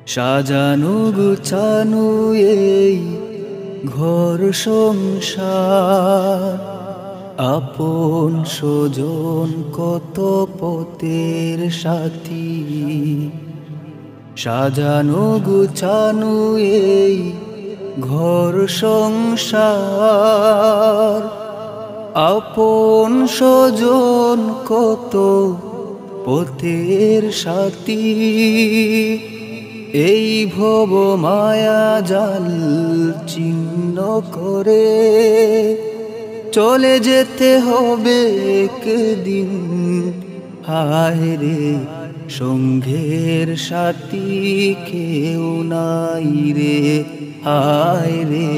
সাজানো গুছানো এই ঘর সংসার, আপন স্বজন কত পথের সাথী। সাজানো গুছানো এই ঘর সংসার, আপন স্বজন কত পথের সাথী। এই ভব মায়া জাল ছিন্ন করে চলে যেতে হবে একদিন। হায় রে সঙ্ঘের সাথী কেউ নাই রে, হায় রে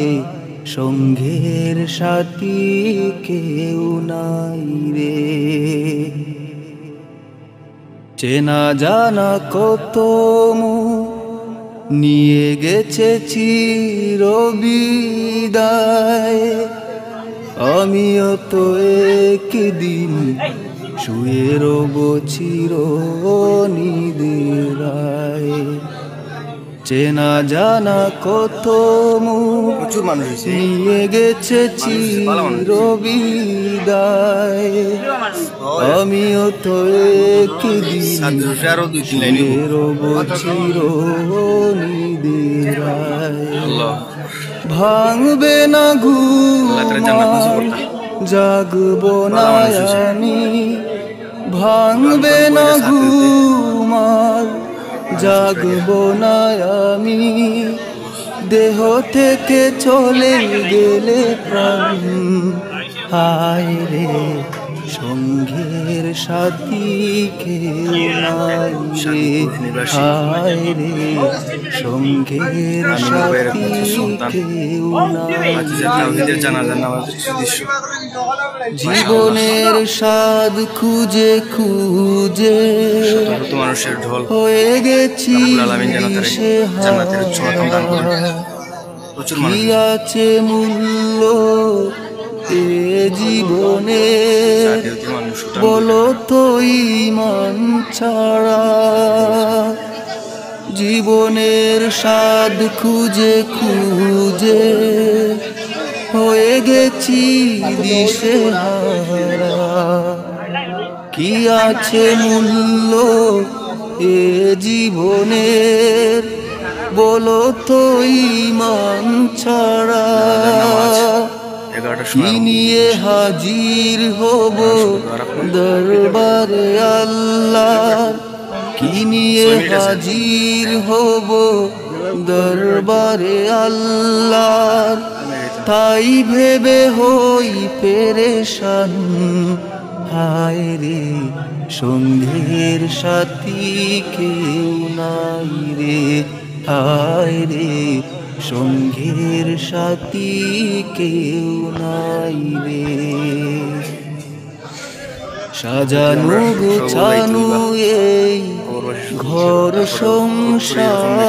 সঙ্ঘের সাথী কেউ নাই রে। চেনা জানা কত মুখ নিয়ে গেছে চিরবিদায়, আমিও তো একদিন শুয়ে রব চিরনিদ্রায়। চেনা জানা কত মুখ নিয়ে গেছে চিরবিদায়, আমিও তো একদিন শুয়ে রব চিরনিদ্রায়। ভাঙবে না ঘুম জাগবো না আমি, ভাঙবে না ঘুম জাগবো না আমি। দেহ থেকে চলে গেলে প্রাণ, হায় রে সঙ্ঘের সাথী কেউ নাই রে, হায় রে সঙ্ঘের সাথী কেউ নাই। জীবনের স্বাদ খুঁজে খুঁজে হয়ে গেছি কি আছে মূল্য এ জীবনে, বলো তো ঈমান ছাড়া। জীবনের স্বাদ খুঁজে খুঁজে হয়ে গেছি দিশেহারা, কি আছে মূল্য এ জীবনের, বলো তো ঈমান ছাড়া। কি নিয়ে হাজির হব দরবারে আল্লাহ, কি নিয়ে হাজির হব দরবারে আল্লাহ, তাই ভেবে হই পেরেশান। হায় রে সঙ্ঘের সাথী কেউ নাই রে, হায় রে সঙ্ঘের সাথী কেউ নাই রে। সাজানো গুছানো এই ঘর সংসার,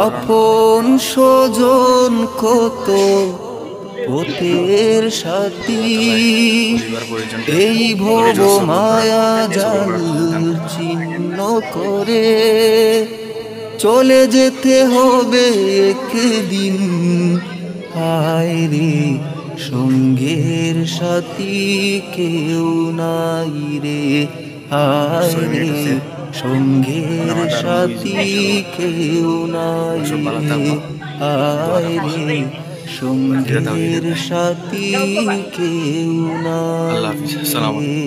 আপন স্বজন কত পথের সাথী। এই ভব মায়া জাল ছিন্ন করে চলে যেতে হবে একদিন। হায় রে সঙ্ঘের সাথী কেউ নাই রে, হায় রে সঙ্ঘের সাথী কেউ নাই রে, হায় রে সঙ্ঘের সাথী কেউ নাই রে।